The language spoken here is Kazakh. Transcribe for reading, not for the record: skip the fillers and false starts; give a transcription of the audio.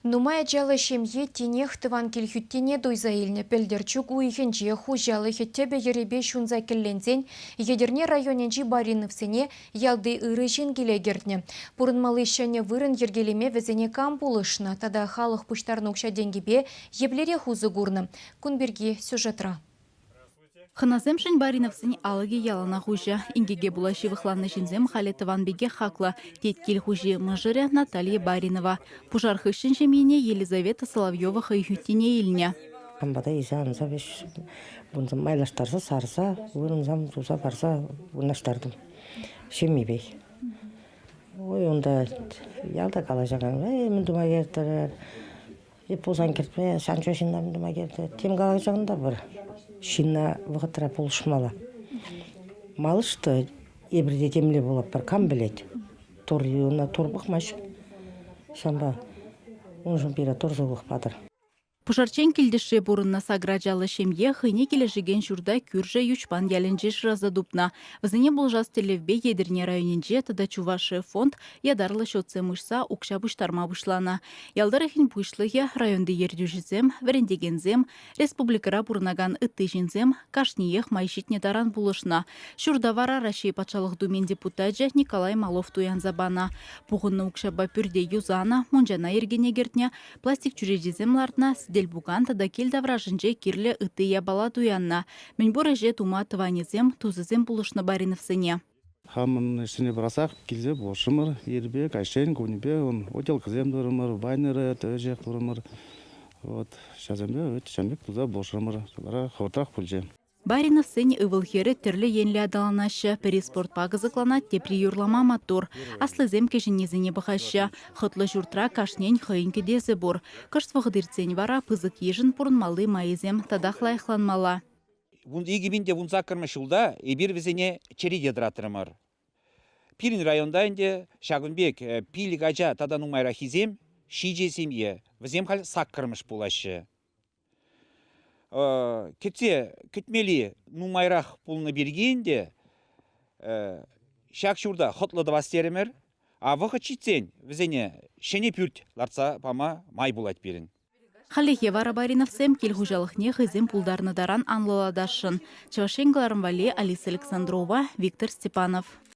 Нумая жалы шемье тенех тыван келхюттене дойза илне пелдерчук уйхенче хужалы хеттебе еребе шунза келлензен едерне районенчи бариновсене ялды ырыжин келегертне. Пурынмалы шәне вырын ергелеме везене кампулышна, тада халық пуштарнукша денгебе еблере хузы гурны. Кунберги сюжетра. Хыназемшін бариновсын алыге ялана хужа. Ингеге булаши выхланны жинзем халетыван беге хакла. Теткел хужи мыжыря Наталья Баринова. Пужар хышын жемине Елизавета Соловьева хайхютине илня. Камбада изан завеш бунзам майлаштарса сарса, вырынзам туза барса унаштардым. Шеммебей. Ой, онда ялда кала жаган. Мен дума кертер. Позан кертпе, санчо шиндам дума кертер. Тем кала жаганда бар. Шинна вғытыра полышмала. Малышты ебірде темле болып бір кам білет. Тор юна тор бұқмаш. Шамба он жын бері тор зоғық бадыр. Пушарчен келдеше бурынна саграджалы шемье хыне келешеген журда күрже ючпан яленже шраза дупна. Візіне бұл жас телевбе едірне районенже тада Чуваши фонд ядарлы шотсе мышса укша бұштарма бұшлана. Ялдарахин бұшлығы районды ердюжізем, вәрендегензем, республикара бұрынаган ыттыжинзем, кашниех майшитне даран бұлышна. Шурдавара Рашей патшалық думен депутаджа Николай Малов туян забана. Бұғынны укшаба пүрде юзана, мұнжана ергенегертне, пластик чүрежізем лартна, Дель буганта да келда вражынже кирле ытыя бала туянна. Мен бореже тума тыванезем, тузызем булышны бариновсыне. Хамын ішіне бірасақ келзе бошымыр, ербе, кайшен, көнебе, он отел кізем дұрымыр, вайныры, төжек дұрымыр. Шазембе, өтішембек туза бошымыр, қортақ пүлже. Баринов сен ывылхері түрлі енлі адаланашы, переспорт пағызықлана тепри юрлама матур. Аслы земке жінезіне бұқашы. Хытлы жұртра кашнен хыйынке дезі бұр. Кышт вғыдырцен вара пызық ежін пұрынмалы майызем тадақ лайықланмала. Егебінде бұн закырмыш ұлда ебір візіне череде дыратырымыр. Пирин районда инде Шагынбек пилік ажа тадан умайра хизем, шижесем е, візем хал саққырмыш болашы. Кетсе күтмели нумайрақ пулны бергенде шак шурда хотлы дывастерімір, а вұқы читсен візене шене пүрт ларца пама май булат берін. Халехе вара бариновсем келхужалықне хызем пулдарны даран анлыладашын. Чавашенгаларым вале Алиса Александрова, Виктор Степанов.